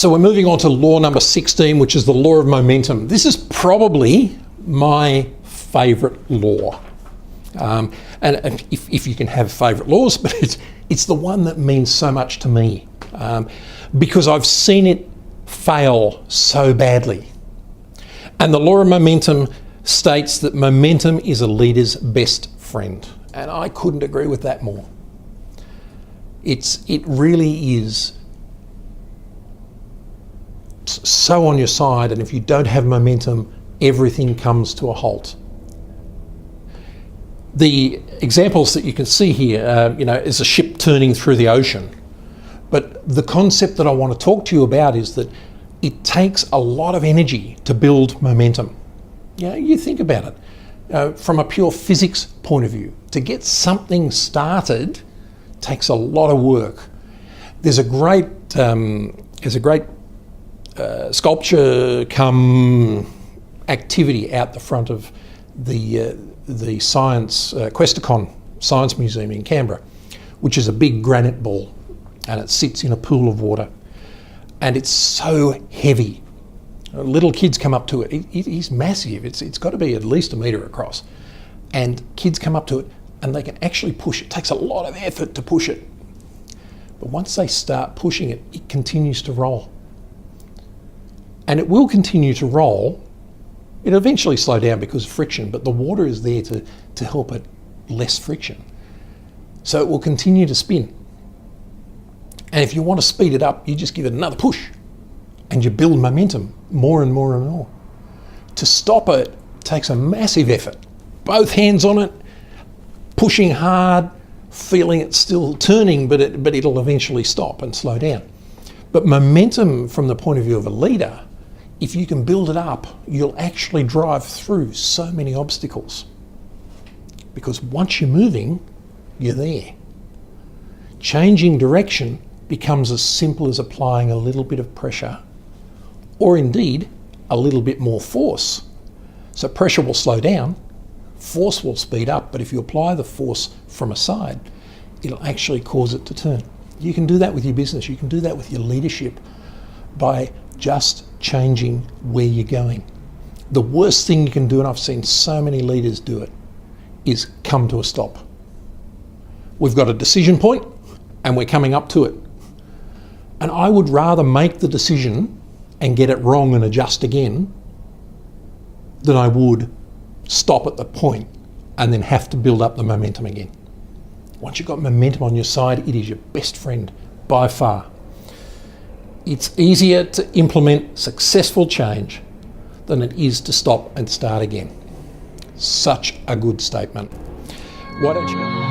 So we're moving on to law number 16, which is the law of momentum. This is probably my favourite law. And if you can have favourite laws, but it's the one that means so much to me because I've seen it fail so badly. And the law of momentum states that momentum is a leader's best friend. And I couldn't agree with that more. It really is so on your side, and if you don't have momentum, everything comes to a halt. The examples that you can see here, is a ship turning through the ocean. But the concept that I want to talk to you about is that it takes a lot of energy to build momentum. You think about it. From a pure physics point of view, to get something started takes a lot of work. There's a great sculpture come activity out the front of the science Questacon Science Museum in Canberra, which is a big granite ball, and it sits in a pool of water, and it's so heavy. Little kids come up to it. It is massive. It's got to be at least 1 metre across, and kids come up to it and they can actually push it. It takes a lot of effort to push it, but once they start pushing it, it continues to roll. And it will continue to roll. It'll eventually slow down because of friction, but the water is there to help it less friction. So it will continue to spin. And if you want to speed it up, you just give it another push and you build momentum more and more and more. To stop it takes a massive effort. Both hands on it, pushing hard, feeling it still turning, but it'll eventually stop and slow down. But momentum from the point of view of a leader, if you can build it up, you'll actually drive through so many obstacles. Because once you're moving, you're there. Changing direction becomes as simple as applying a little bit of pressure, or indeed a little bit more force. So pressure will slow down, force will speed up, but if you apply the force from a side, it'll actually cause it to turn. You can do that with your business, you can do that with your leadership by just changing where you're going. The worst thing you can do, and I've seen so many leaders do it, is come to a stop. We've got a decision point and we're coming up to it. And I would rather make the decision and get it wrong and adjust again than I would stop at the point and then have to build up the momentum again. Once you've got momentum on your side, it is your best friend by far. It's easier to implement successful change than it is to stop and start again. Such a good statement. Why don't you...